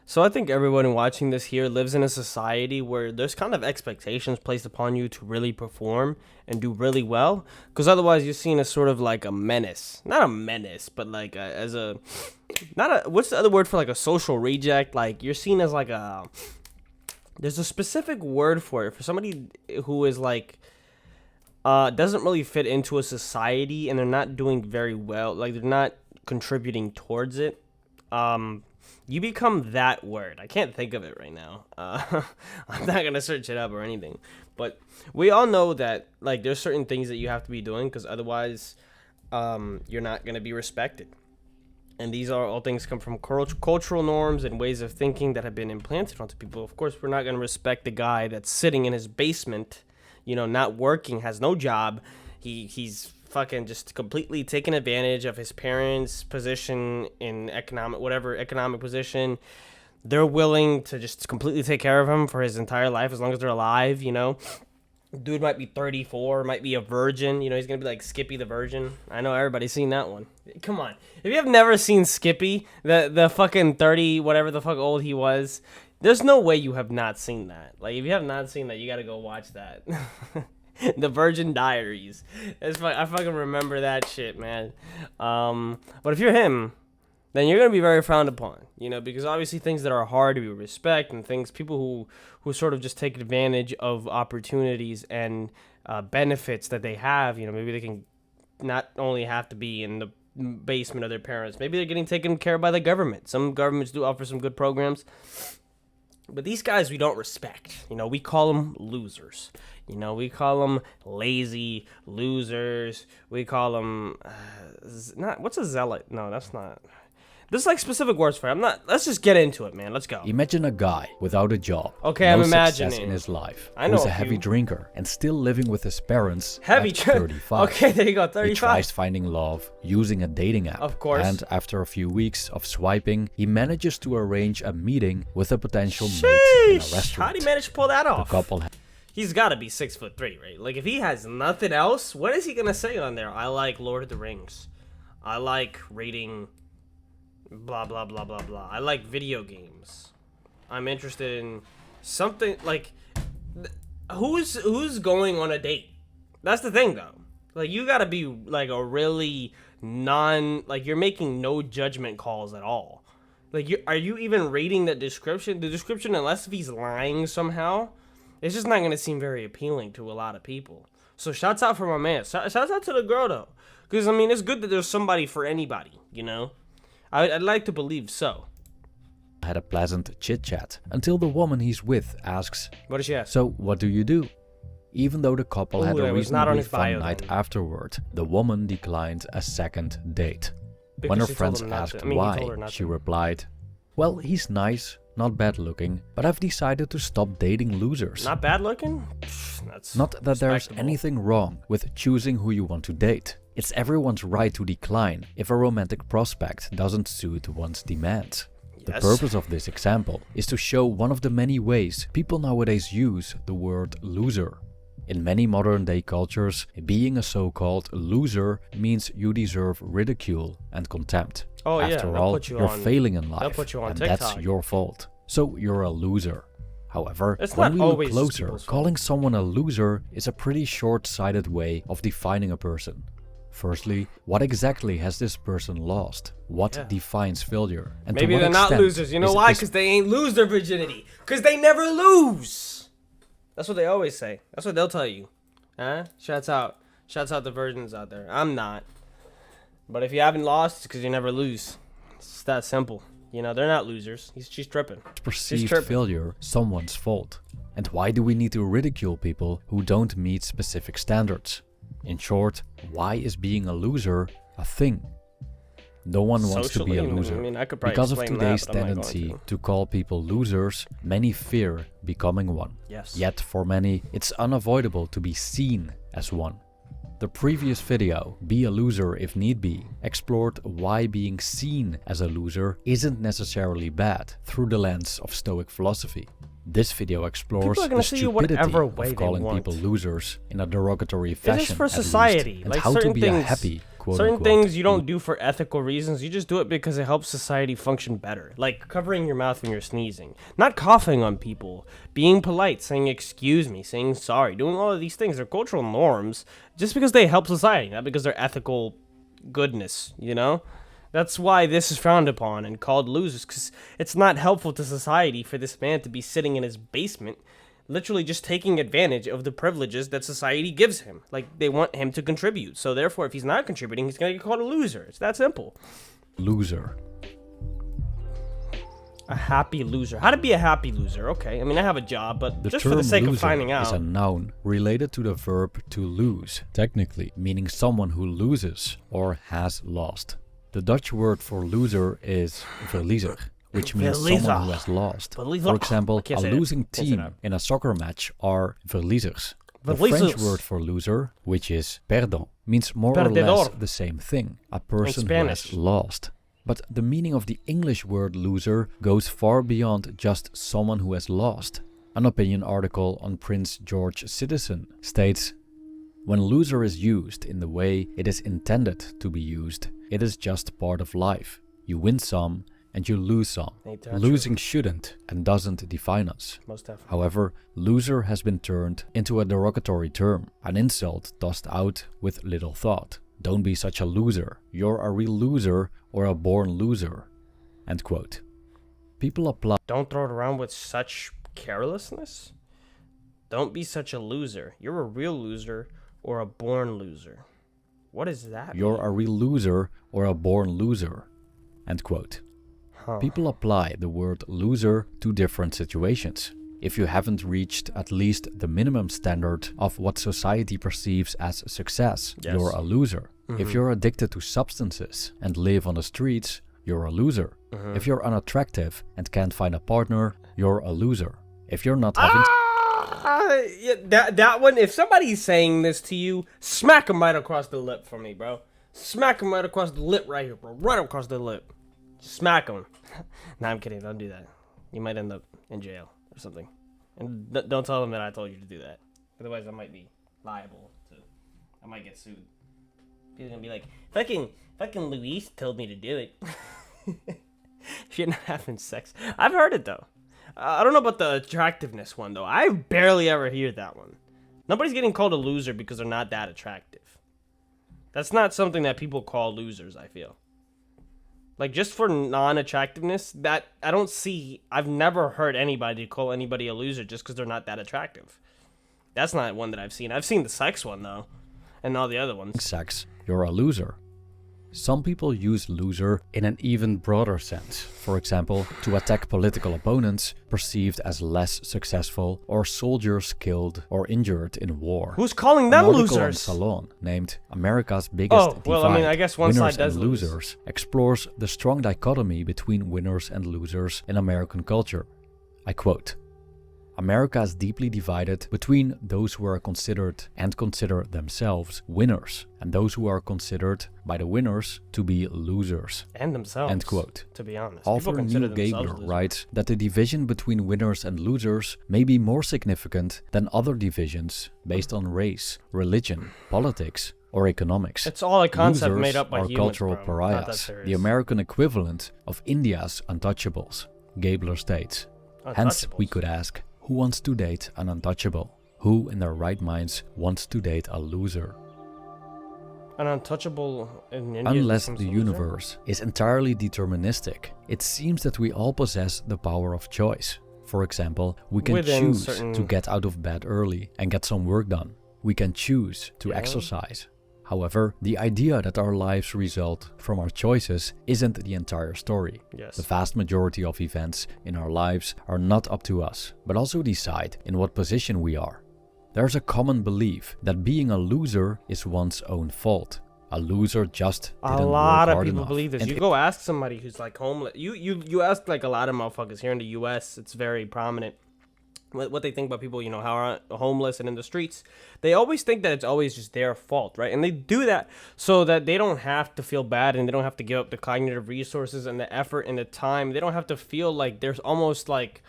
So I think everyone watching this here lives in a society where there's kind of expectations placed upon you to really perform and do really well, because otherwise you're seen as sort of like a menace. Not a menace, but like as a not a what's the other word for like a social reject? Like you're seen as like a there's a specific word for it for somebody who is like doesn't really fit into a society and they're not doing very well. Like they're not contributing towards it. You become that word. I can't think of it right now. I'm not gonna search it up or anything. But we all know that like there's certain things that you have to be doing because otherwise, you're not gonna be respected. And these are all things come from cultural norms and ways of thinking that have been implanted onto people. Of course, we're not gonna respect the guy that's sitting in his basement, not working, has no job. He's fucking just completely taking advantage of his parents' position in whatever economic position. They're willing to just completely take care of him for his entire life as long as they're alive. Dude might be 34, might be a virgin. He's gonna be like Skippy the Virgin. I know everybody's seen that one. Come on, if you have never seen Skippy, the fucking 30 whatever the fuck old he was, there's no way you have not seen that. Like if you have not seen that, you gotta go watch that. The Virgin Diaries. I fucking remember that shit, man. But if you're him, then you're gonna be very frowned upon, because obviously things that are hard to respect and people who sort of just take advantage of opportunities and benefits that they have. Maybe they can not only have to be in the basement of their parents. Maybe they're getting taken care of by the government. Some governments do offer some good programs. But these guys we don't respect. We call them losers. We call them lazy losers. We call them what's a zealot? No, that's not. There's like specific words for it. Let's just get into it, man. Let's go. Imagine a guy without a job. Okay, no I'm imagining success in his life. I know who's a a heavy few. drinker and still living with his parents Heavy at drinker. 35. Okay, there you go. He 35. tries finding love using a dating app. Of course. And after a few weeks of swiping, he manages to arrange a meeting with a potential mate in a Sheesh. restaurant. How'd he manage to pull that The off? couple He's got to be 6'3", right? Like if he has nothing else, what is he gonna say on there? I like Lord of the Rings. I like reading. Blah blah blah blah blah. I like video games. I'm interested in something like who's going on a date? That's the thing though. Like you gotta be like a really you're making no judgment calls at all. Like are you even reading the description? The description, unless if he's lying somehow, it's just not gonna seem very appealing to a lot of people. So shouts out for my man. Shouts out to the girl though, because it's good that there's somebody for anybody. I'd like to believe so. had a pleasant chit-chat until the woman he's with asks, What does she ask? "So what do you do?" Even though the couple had Ooh, a that was not on reasonably his bio fun night then. afterward, the woman declined a second date. Because When her she told friends him not asked to. I mean, he told her why, not she to. replied, "Well, he's nice, not bad looking, but I've decided to stop dating losers." Not bad looking? That's Not that there's respectable. anything wrong with choosing who you want to date. It's everyone's right to decline if a romantic prospect doesn't suit one's demands. The Yes. purpose of this example is to show one of the many ways people nowadays use the word loser. In many modern day cultures, being a so-called loser means you deserve ridicule and contempt. Oh, yeah, After they'll all, put you you're on- failing in life, put you on and TikTok. that's your fault. So you're a loser. However, It's when not we look always just closer, people's fault. calling someone a loser is a pretty short-sighted way of defining a person. Firstly, what exactly has this person lost? What Yeah. defines failure? And Maybe to what they're not extent losers. You know is why? this Because they ain't lose their virginity. Because they never lose. That's what they always say. That's what they'll tell you. Huh? Shouts out. Shouts out the virgins out there. I'm not. But if you haven't lost, it's because you never lose. It's that simple. They're not losers. She's tripping. perceived tripping. failure someone's fault? And why do we need to ridicule people who don't meet specific standards? In short, why is being a loser a thing? No one wants to be a Socially, loser. I mean, I could probably Because of explain that, today's but I'm not going tendency to. to call people losers, many fear becoming one. Yes. Yet for many, it's unavoidable to be seen as one. The previous video, Be a Loser If Need Be, explored why being seen as a loser isn't necessarily bad through the lens of Stoic philosophy. This video explores People are gonna the see you stupidity whatever way of they calling want. people losers in a derogatory It's fashion just for at least, society. and Like how to certain be things, a happy, quote Certain unquote. things you don't do for ethical reasons. You just do it because it helps society function better. Like covering your mouth when you're sneezing. Not coughing on people. Being polite. Saying excuse me. Saying sorry. Doing all of these things. They're cultural norms. Just because they help society. Not because they're ethical goodness. You know? That's why this is frowned upon and called losers. Because it's not helpful to society for this man to be sitting in his basement literally just taking advantage of the privileges that society gives him. Like, they want him to contribute. So, therefore, if he's not contributing, he's going to get called a loser. It's that simple. Loser. A happy loser. How to be a happy loser? Okay, I mean, I have a job, but The just term for the sake of loser finding is a out. noun related to the verb to lose, technically meaning someone who loses or has lost. The Dutch word for loser is verliezer, which means someone who has lost. For example, a losing team in a soccer match are verliezers. The French word for loser, which is perdant, means more or less the same thing, a person who has lost. But the meaning of the English word loser goes far beyond just someone who has lost. An opinion article on Prince George Citizen states, "When loser is used in the way it is intended to be used, it is just part of life. You win some and you lose some. Losing shouldn't and doesn't define us." However, loser has been turned into a derogatory term, an insult tossed out with little thought. Don't be such a loser. You're a real loser or a born loser. End quote. People apply. Don't throw it around with such carelessness. Don't be such a loser. You're a real loser or a born loser. What is that? You're a real loser or a born loser. End quote. People apply the word loser to different situations. If you haven't reached at least the minimum standard of what society perceives as success, you're a loser. If you're addicted to substances and live on the streets, you're a loser. If you're unattractive and can't find a partner, you're a loser. If you're not having... Yeah, that one, if somebody's saying this to you, smack him right across the lip for me, bro. Smack him right across the lip right here, bro. Right across the lip. Smack him. Nah, I'm kidding. Don't do that. You might end up in jail or something. And don't tell them that I told you to do that. Otherwise, I might be liable to. I might get sued. People are gonna be like, fucking Luis told me to do it. If you're not having sex. I've heard it, though. I don't know about the attractiveness one, though. I barely ever hear that one. Nobody's getting called a loser because they're not that attractive. That's not something that people call losers, I feel. Like, just for non-attractiveness, that I don't see... I've never heard anybody call anybody a loser just because they're not that attractive. That's not one that I've seen. I've seen the sex one, though. And all the other ones. Sex, you're a loser. Some people use loser in an even broader sense. For example, to attack political opponents perceived as less successful or soldiers killed or injured in war. Who's calling them losers? On Salon, named America's Biggest Divide, I guess one Winners side does and Losers, explores the strong dichotomy between winners and losers in American culture. I quote, "America is deeply divided between those who are considered and consider themselves winners and those who are considered by the winners to be losers." And themselves. End quote. To be honest. Author Neil Gabler writes that the division between winners and losers may be more significant than other divisions based on race, religion, politics, or economics. It's all a concept Losers made up by are humans, cultural bro. pariahs, the American equivalent of India's Untouchables, Gabler states. Hence, we could ask, who wants to date an untouchable? Who in their right minds wants to date a loser? An untouchable in India. Unless the universe is entirely deterministic, it seems that we all possess the power of choice. For example, we can choose to get out of bed early and get some work done. We can choose to exercise. However, the idea that our lives result from our choices isn't the entire story. Yes. The vast majority of events in our lives are not up to us, but also decide in what position we are. There's a common belief that being a loser is one's own fault. A loser just didn't work hard enough. A lot of people believe this. You go ask somebody who's like homeless. You ask like a lot of motherfuckers here in the U.S. It's very prominent. What they think about people, how are homeless and in the streets. They always think that it's always just their fault, right? And they do that so that they don't have to feel bad and they don't have to give up the cognitive resources and the effort and the time. They don't have to feel like there's almost like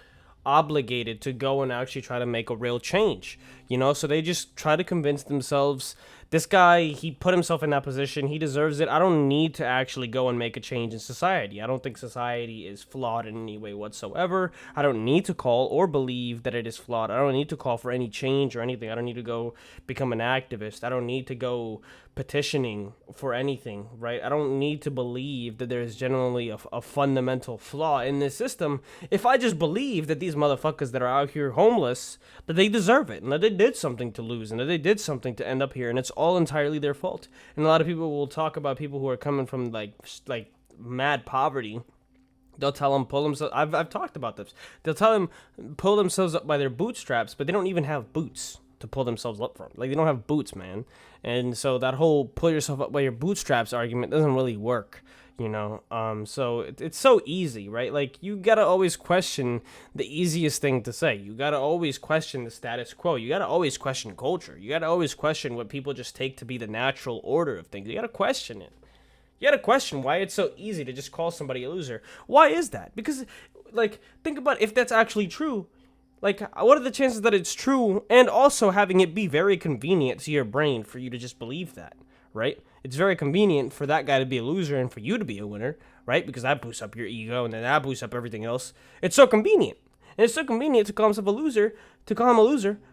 obligated to go and actually try to make a real change, so they just try to convince themselves This guy, he put himself in that position. He deserves it. I don't need to actually go and make a change in society. I don't think society is flawed in any way whatsoever. I don't need to call or believe that it is flawed. I don't need to call for any change or anything. I don't need to go become an activist. I don't need to go petitioning for anything, right? I don't need to believe that there is generally a fundamental flaw in this system if I just believe that these motherfuckers that are out here homeless, that they deserve it and that they did something to lose and that they did something to end up here and it's all entirely their fault. And a lot of people will talk about people who are coming from like mad poverty. They'll tell them pull themselves. I've talked about this. They'll tell them pull themselves up by their bootstraps, but they don't even have boots to pull themselves up from. Like, they don't have boots, man. And so that whole pull yourself up by your bootstraps argument doesn't really work, you know. So it's so easy, right? Like, you gotta always question the easiest thing to say. You gotta always question the status quo. You gotta always question culture. You gotta always question what people just take to be the natural order of things. You gotta question it. You gotta question why it's so easy to just call somebody a loser. Why is that? Because, like, think about if that's actually true. Like, what are the chances that it's true, and also having it be very convenient to your brain for you to just believe that, right? It's very convenient for that guy to be a loser and for you to be a winner, right? Because that boosts up your ego, and then that boosts up everything else. It's so convenient. And it's so convenient to call himself a loser,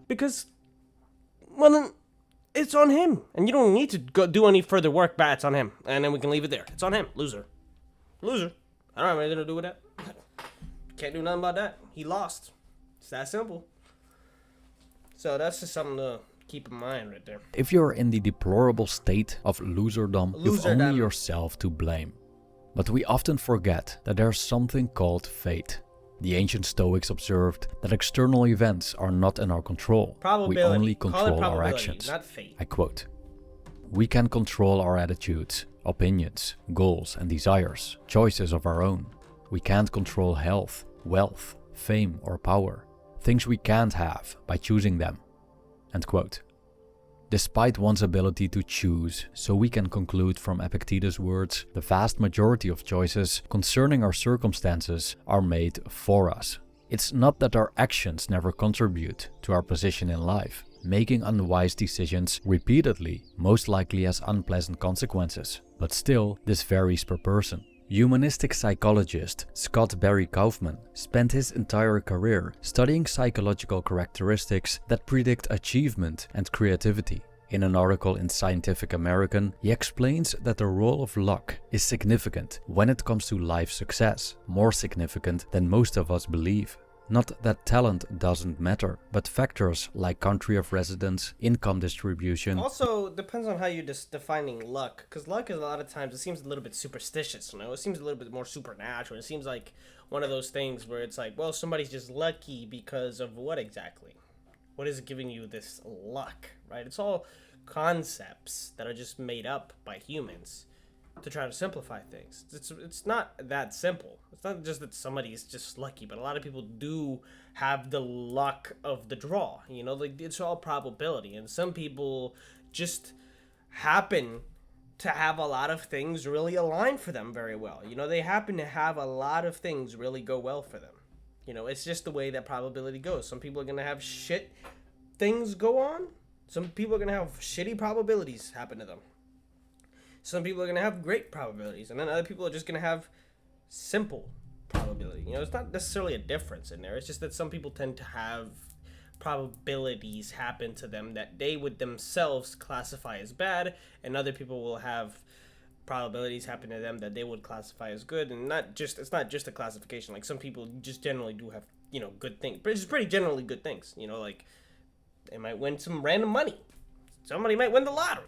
because, well, then it's on him. And you don't need to go do any further work, but it's on him. And then we can leave it there. It's on him. Loser. Loser. I don't have anything to do with that. Can't do nothing about that. He lost. It's that simple. So that's just something to keep in mind right there. If you're in the deplorable state of loserdom, you've only yourself to blame. But we often forget that there's something called fate. The ancient Stoics observed that external events are not in our control. Probability. We only control our actions. Not fate. I quote, "We can control our attitudes, opinions, goals and desires, choices of our own. We can't control health, wealth, fame or power. Things we can't have by choosing them." End quote. Despite one's ability to choose, so we can conclude from Epictetus' words, the vast majority of choices concerning our circumstances are made for us. It's not that our actions never contribute to our position in life. Making unwise decisions repeatedly most likely has unpleasant consequences, but still, this varies per person. Humanistic psychologist Scott Barry Kaufman spent his entire career studying psychological characteristics that predict achievement and creativity. In an article in Scientific American, he explains that the role of luck is significant when it comes to life success, more significant than most of us believe. Not that talent doesn't matter, but factors like country of residence, income distribution. Also, depends on how you're defining luck, because luck is a lot of times, it seems a little bit superstitious, you know? It seems a little bit more supernatural. It seems like one of those things where it's like, well, somebody's just lucky because of what exactly? What is giving you this luck, right? It's all concepts that are just made up by humans to try to simplify things. It's not that simple. It's not just that somebody is just lucky, but a lot of people do have the luck of the draw. You know, like, it's all probability, and some people just happen to have a lot of things really align for them very well. You know, they happen to have a lot of things really go well for them. You know, it's just the way that probability goes. Some people are gonna have shit things go on. Some people are gonna have shitty probabilities happen to them. Some people are going to have great probabilities, and then other people are just going to have simple probability. You know, it's not necessarily a difference in there. It's just that some people tend to have probabilities happen to them that they would themselves classify as bad, and other people will have probabilities happen to them that they would classify as good. And it's not just a classification. Like, some people just generally do have, you know, good things, but it's pretty generally good things. You know, like, they might win some random money. Somebody might win the lottery.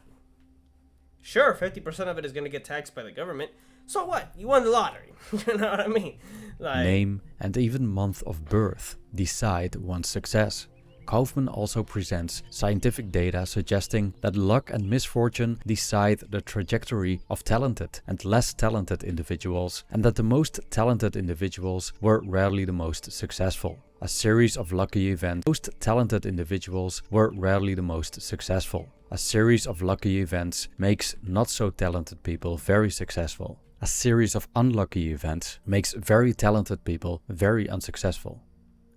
Sure, 50% of it is going to get taxed by the government. So what? You won the lottery. You know what I mean? Like, name and even month of birth decide one's success. Kaufman also presents scientific data suggesting that luck and misfortune decide the trajectory of talented and less talented individuals, and that the most talented individuals were rarely the most successful. A series of lucky events. Most talented individuals were rarely the most successful. A series of lucky events makes not so talented people very successful. A series of unlucky events makes very talented people very unsuccessful.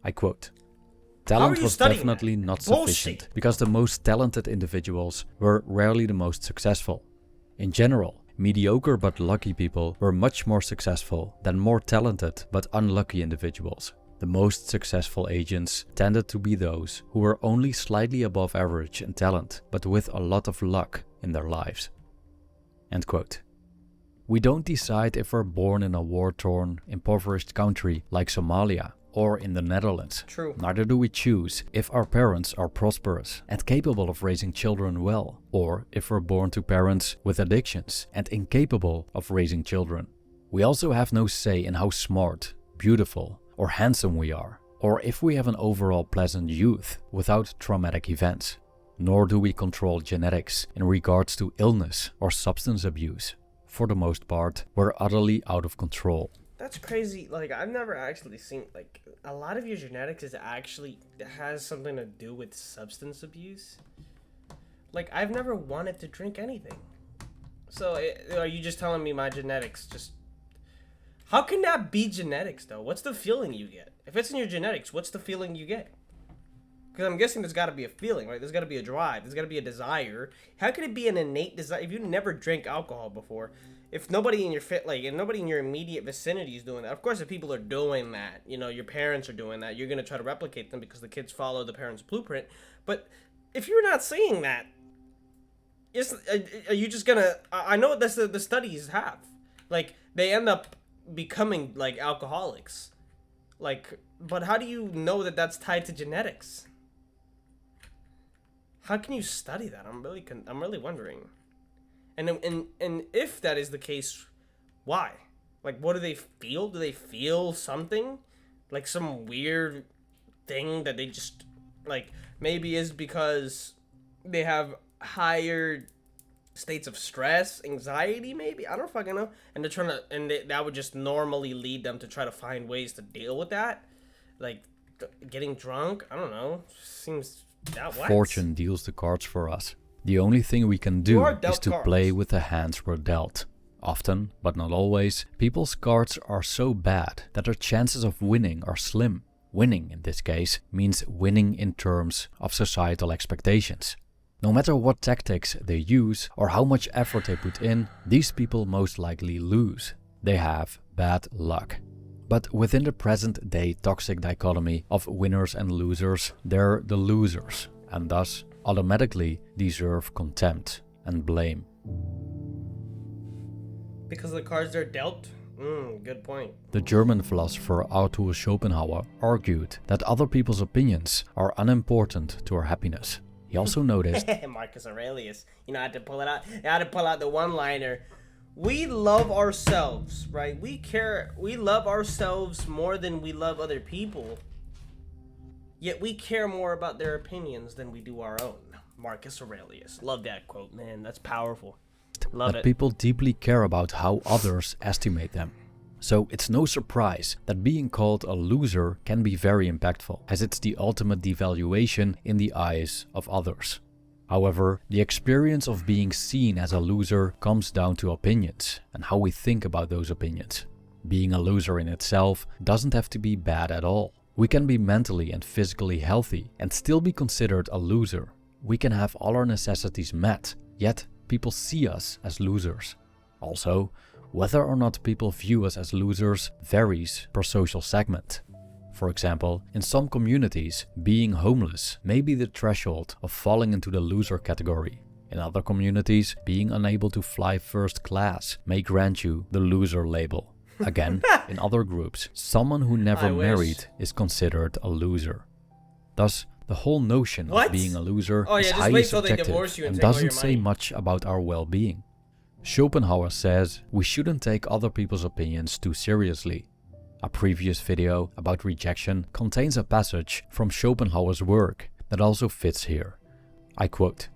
I quote, Talent you was studying definitely that? not Bullshit. sufficient because the most talented individuals were rarely the most successful. In general, mediocre but lucky people were much more successful than more talented but unlucky individuals. The most successful agents tended to be those who were only slightly above average in talent, but with a lot of luck in their lives. End quote. We don't decide if we're born in a war-torn, impoverished country like Somalia or in the Netherlands. True. Neither do we choose if our parents are prosperous and capable of raising children well, or if we're born to parents with addictions and incapable of raising children. We also have no say in how smart, beautiful, or handsome we are, or if we have an overall pleasant youth without traumatic events. Nor do we control genetics in regards to illness or substance abuse. For the most part, we're utterly out of control. That's crazy. Like, I've never actually seen, like, a lot of your genetics has something to do with substance abuse. Like, I've never wanted to drink anything. So, are you just telling me my genetics just... How can that be genetics, though? What's the feeling you get? If it's in your genetics, what's the feeling you get? Because I'm guessing there's got to be a feeling, right? There's got to be a drive. There's got to be a desire. How could it be an innate desire? If you never drank alcohol before, if nobody in your nobody in your immediate vicinity is doing that, of course, if people are doing that, you know, your parents are doing that, you're going to try to replicate them because the kids follow the parents' blueprint. But if you're not seeing that, are you just going to... I know that's the studies have. Like, they end up becoming, like, alcoholics. Like, but how do you know that that's tied to genetics? How can you study that? I'm really wondering. And if that is the case, why? Like, what do they feel? Do they feel something? Like some weird thing that they just, like, maybe is because they have higher states of stress, anxiety, maybe? I don't fucking know. And they're trying to, that would just normally lead them to try to find ways to deal with that. Like, getting drunk? I don't know. Seems... Fortune deals the cards for us. The only thing we can do is to play with the hands we're dealt. Often, but not always, people's cards are so bad that their chances of winning are slim. Winning, in this case, means winning in terms of societal expectations. No matter what tactics they use or how much effort they put in, these people most likely lose. They have bad luck. But within the present-day toxic dichotomy of winners and losers, they're the losers, and thus automatically deserve contempt and blame. Because the cards they're dealt? Good point. The German philosopher Arthur Schopenhauer argued that other people's opinions are unimportant to our happiness. He also noticed... Marcus Aurelius. You know, I had to pull it out. I had to pull out the one-liner. We love ourselves, right? We love ourselves more than we love other people. Yet we care more about their opinions than we do our own. Marcus Aurelius. Love that quote, man. That's powerful. Love that it. People deeply care about how others estimate them. So it's no surprise that being called a loser can be very impactful, as it's the ultimate devaluation in the eyes of others. However, the experience of being seen as a loser comes down to opinions and how we think about those opinions. Being a loser in itself doesn't have to be bad at all. We can be mentally and physically healthy and still be considered a loser. We can have all our necessities met, yet people see us as losers. Also, whether or not people view us as losers varies per social segment. For example, in some communities, being homeless may be the threshold of falling into the loser category. In other communities, being unable to fly first class may grant you the loser label. Again, in other groups, someone who never married is considered a loser. Thus, the whole notion of being a loser is highly subjective and doesn't say much about our well-being. Schopenhauer says we shouldn't take other people's opinions too seriously. A previous video about rejection contains a passage from Schopenhauer's work that also fits here. I quote,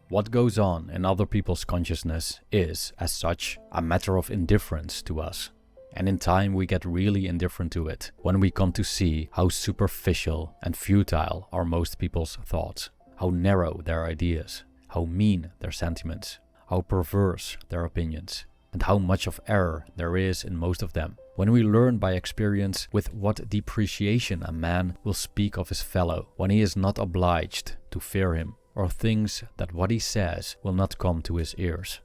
"What goes on in other people's consciousness is, as such, a matter of indifference to us. And in time we get really indifferent to it when we come to see how superficial and futile are most people's thoughts, how narrow their ideas, how mean their sentiments, how perverse their opinions, and how much of error there is in most of them. when we learn by experience with what depreciation a man will speak of his fellow, when he is not obliged to fear him, or thinks that what he says will not come to his ears.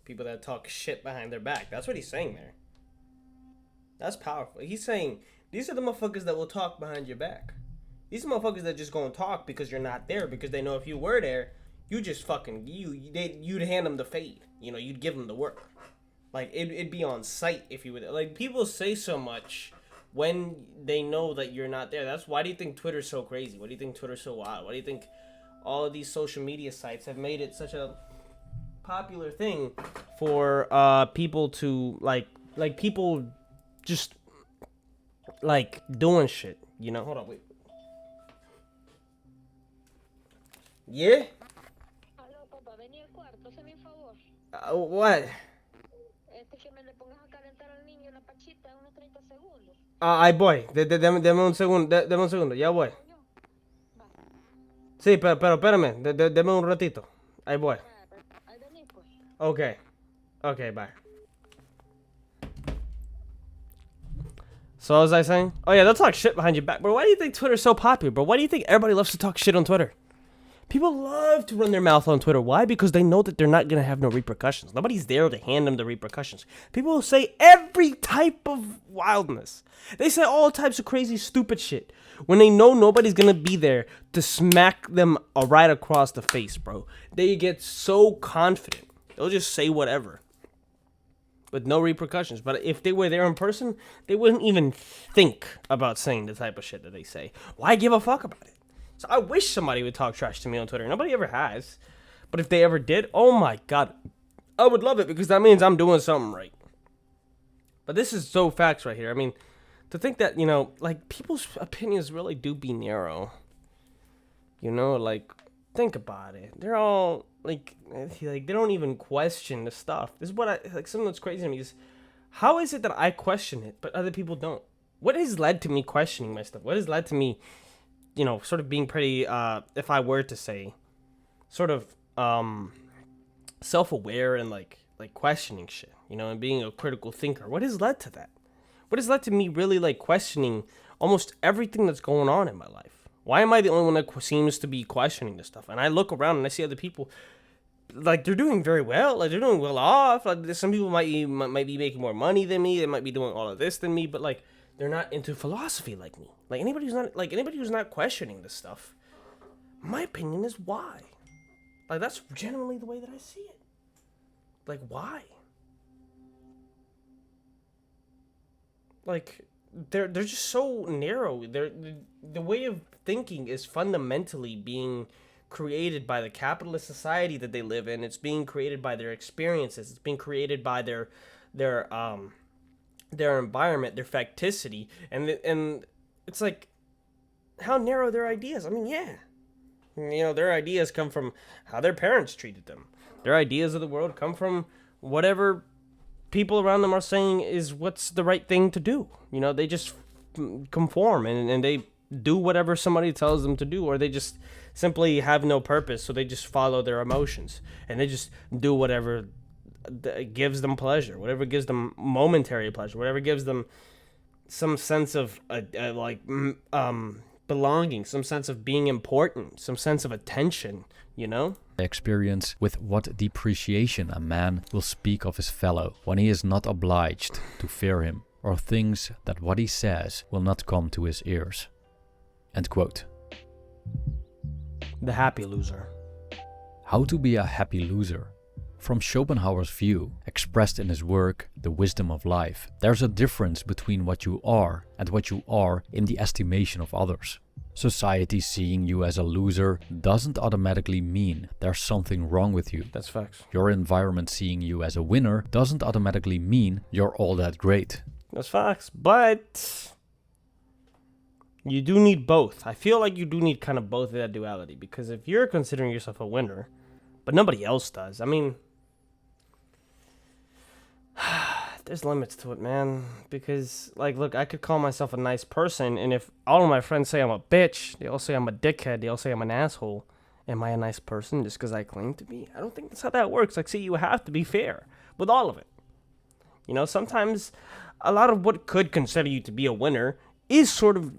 People that talk shit behind their back. That's what he's saying there. That's powerful. He's saying, these are the motherfuckers that will talk behind your back. These are motherfuckers that just gonna talk because you're not there, because they know if you were there, you just fucking, you'd hand them the fade. You know, you'd give them the work. Like, it'd be on site if you were there. Like, people say so much when they know that you're not there. That's why do you think Twitter's so crazy? Why do you think Twitter's so wild? Why do you think all of these social media sites have made it such a popular thing for people to, like people just, like, doing shit, you know? Hold on, wait. Yeah? Aló, papá, vení al cuarto, hazme un favor. What? Que me le pongas a calentar al niño la pachita unos 30 segundos. Ahí voy. Deme un segundo. Deme un segundo. Ya voy. Va. Sí, pero espérame. Deme un ratito. Ahí voy. Ahí vení, pues. Okay. Okay, bye. So, what was I saying? Oh, yeah, they'll talk shit behind your back. Bro, why do you think Twitter's so popular, bro? Why do you think everybody loves to talk shit on Twitter? People love to run their mouth on Twitter. Why? Because they know that they're not going to have no repercussions. Nobody's there to hand them the repercussions. People say every type of wildness. They say all types of crazy, stupid shit when they know nobody's going to be there to smack them right across the face, bro. They get so confident. They'll just say whatever with no repercussions. But if they were there in person, they wouldn't even think about saying the type of shit that they say. Why give a fuck about it? So I wish somebody would talk trash to me on Twitter. Nobody ever has. But if they ever did, oh my god, I would love it, because that means I'm doing something right. But this is so facts right here. I mean, to think that, you know, like, people's opinions really do be narrow. You know, like, think about it. They're all, like they don't even question the stuff. This is what something that's crazy to me is, how is it that I question it, but other people don't? What has led to me questioning my stuff? What has led to me, you know, sort of being pretty, if I were to say, sort of, self-aware and, like questioning shit, you know, and being a critical thinker? What has led to that? What has led to me really, like, questioning almost everything that's going on in my life? Why am I the only one that seems to be questioning this stuff? And I look around and I see other people, like, they're doing very well. Like, they're doing well off. Like, some people might be making more money than me. They might be doing all of this than me, but, like, they're not into philosophy like me. Like, anybody who's not questioning this stuff, my opinion is why. Like, that's generally the way that I see it. Like, why? Like, they're just so narrow. The way of thinking is fundamentally being created by the capitalist society that they live in. It's being created by their experiences. It's being created by their environment, their facticity, and it's like, how narrow their ideas. I mean, yeah, you know, their ideas come from how their parents treated them. Their ideas of the world come from whatever people around them are saying is what's the right thing to do. You know, they just conform and they do whatever somebody tells them to do, or they just simply have no purpose, so they just follow their emotions and they just do whatever gives them pleasure, whatever gives them momentary pleasure, whatever gives them some sense of belonging, some sense of being important, some sense of attention, you know? Experience with what depreciation a man will speak of his fellow, when he is not obliged to fear him, or thinks that what he says will not come to his ears. End quote. The happy loser. How to be a happy loser. From Schopenhauer's view, expressed in his work, The Wisdom of Life, there's a difference between what you are and what you are in the estimation of others. Society seeing you as a loser doesn't automatically mean there's something wrong with you. That's facts. Your environment seeing you as a winner doesn't automatically mean you're all that great. That's facts. But you do need both. I feel like you do need kind of both of that duality, because if you're considering yourself a winner, but nobody else does, I mean, there's limits to it, man. Because, like, look, I could call myself a nice person, and if all of my friends say I'm a bitch, they all say I'm a dickhead, they all say I'm an asshole, am I a nice person just because I claim to be? I don't think that's how that works. Like, see, you have to be fair with all of it. You know, sometimes a lot of what could consider you to be a winner is sort of,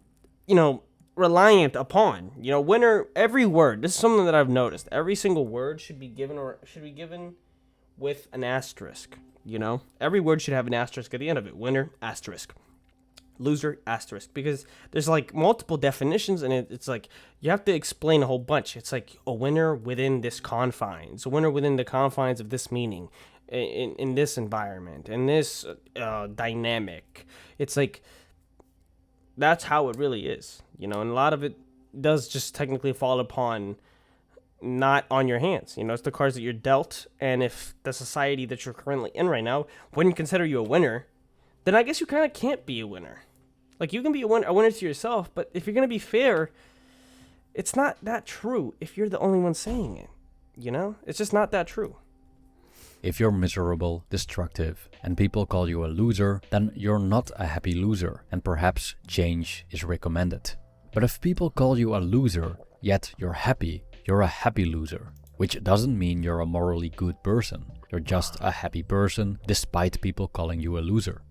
you know, reliant upon, you know, winner. Every word, this is something that I've noticed, every single word should be given with an asterisk. You know, every word should have an asterisk at the end of it. Winner, asterisk. Loser, asterisk. Because there's like multiple definitions, and it's like you have to explain a whole bunch. It's like a winner within this confines, a winner within the confines of this meaning, in this environment, in this dynamic. It's like that's how it really is, you know, and a lot of it does just technically fall upon not on your hands. You know, it's the cards that you're dealt, and if the society that you're currently in right now wouldn't consider you a winner, then I guess you kind of can't be a winner. Like, you can be a winner to yourself, but if you're going to be fair, it's not that true if you're the only one saying it. You know? It's just not that true. If you're miserable, destructive, and people call you a loser, then you're not a happy loser, and perhaps change is recommended. But if people call you a loser, yet you're a happy loser. Which doesn't mean you're a morally good person. You're just a happy person, despite people calling you a loser.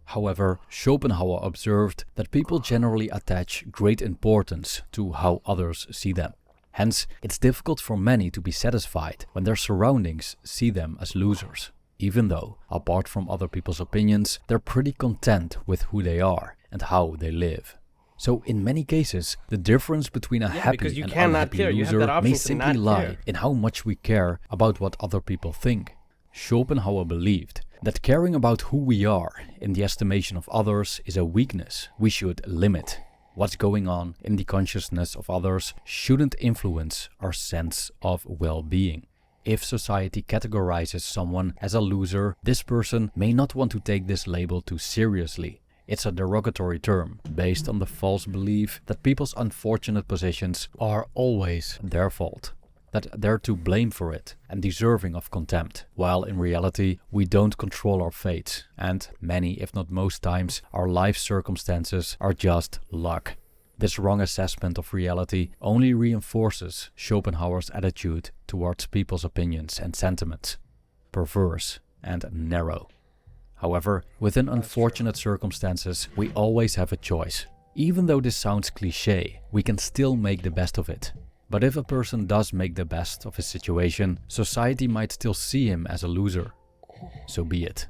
However, Schopenhauer observed that people generally attach great importance to how others see them. Hence, it's difficult for many to be satisfied when their surroundings see them as losers, even though, apart from other people's opinions, they're pretty content with who they are and how they live. So in many cases, the difference between a happy and unhappy loser may simply lie in how much we care about what other people think. Schopenhauer believed that caring about who we are in the estimation of others is a weakness we should limit. What's going on in the consciousness of others shouldn't influence our sense of well-being. If society categorizes someone as a loser, this person may not want to take this label too seriously. It's a derogatory term based on the false belief that people's unfortunate positions are always their fault, that they're to blame for it and deserving of contempt, while in reality we don't control our fates, and many, if not most times, our life circumstances are just luck. This wrong assessment of reality only reinforces Schopenhauer's attitude towards people's opinions and sentiments, perverse and narrow. However, within unfortunate circumstances, we always have a choice. Even though this sounds cliché, we can still make the best of it. But if a person does make the best of his situation, society might still see him as a loser. So be it.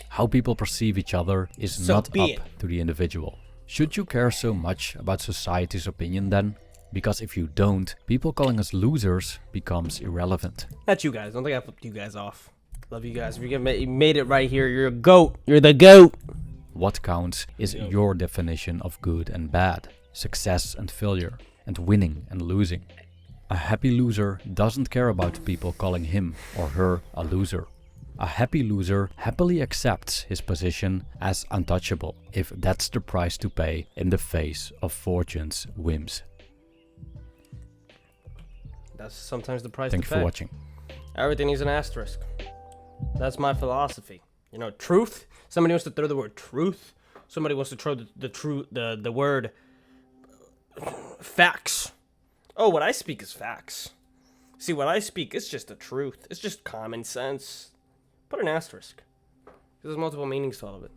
How people perceive each other is not up to the individual. Should you care so much about society's opinion then? Because if you don't, people calling us losers becomes irrelevant. Not you guys. I don't think I flipped you guys off. Love you guys. You made it right here. You're a GOAT. You're the GOAT. What counts is your definition of good and bad, success and failure, and winning and losing. A happy loser doesn't care about people calling him or her a loser. A happy loser happily accepts his position as untouchable, if that's the price to pay in the face of fortune's whims. That's sometimes the price to pay. Thanks for watching. Everything needs an asterisk. That's my philosophy. You know, truth. Somebody wants to throw the word truth. Somebody wants to throw the word facts. Oh, what I speak is facts. See, what I speak is just the truth. It's just common sense. Put an asterisk. There's multiple meanings to all of it.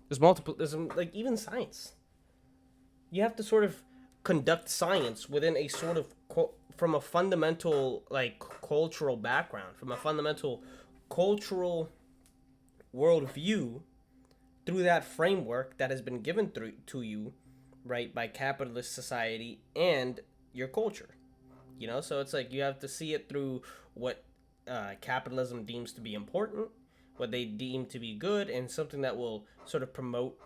There's like even science. You have to sort of conduct science within a sort of from a fundamental like cultural background, from a fundamental cultural worldview, through that framework that has been given to you, right, by capitalist society and your culture. You know, so it's like you have to see it through what capitalism deems to be important, what they deem to be good, and something that will sort of promote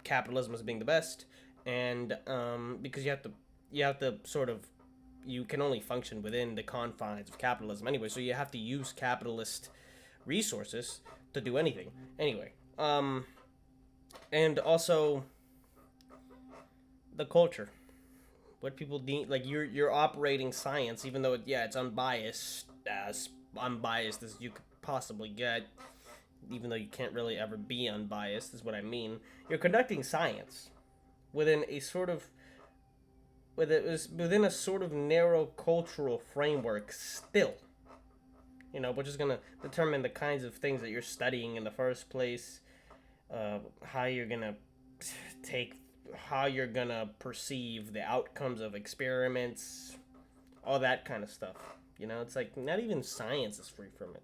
capitalism as being the best. And because you have to sort of, you can only function within the confines of capitalism anyway, so you have to use capitalist resources to do anything anyway. And also the culture, what people deem, like you're operating science, even though it's unbiased, as unbiased as you could possibly get, even though you can't really ever be unbiased, is what I mean. You're conducting science within a sort of within a sort of narrow cultural framework still. You know, which is gonna determine the kinds of things that you're studying in the first place, how you're gonna take, how you're gonna perceive the outcomes of experiments, all that kind of stuff. You know, it's like not even science is free from it.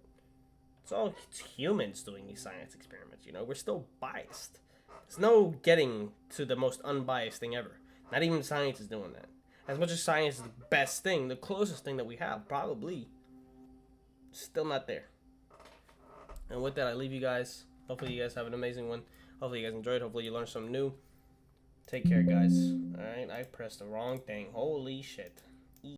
It's humans doing these science experiments. You know, we're still biased. There's no getting to the most unbiased thing ever. Not even science is doing that. As much as science is the best thing, the closest thing that we have, probably, still not there. And with that, I leave you guys. Hopefully, you guys have an amazing one. Hopefully, you guys enjoyed. Hopefully, you learned something new. Take care, guys. Alright, I pressed the wrong thing. Holy shit.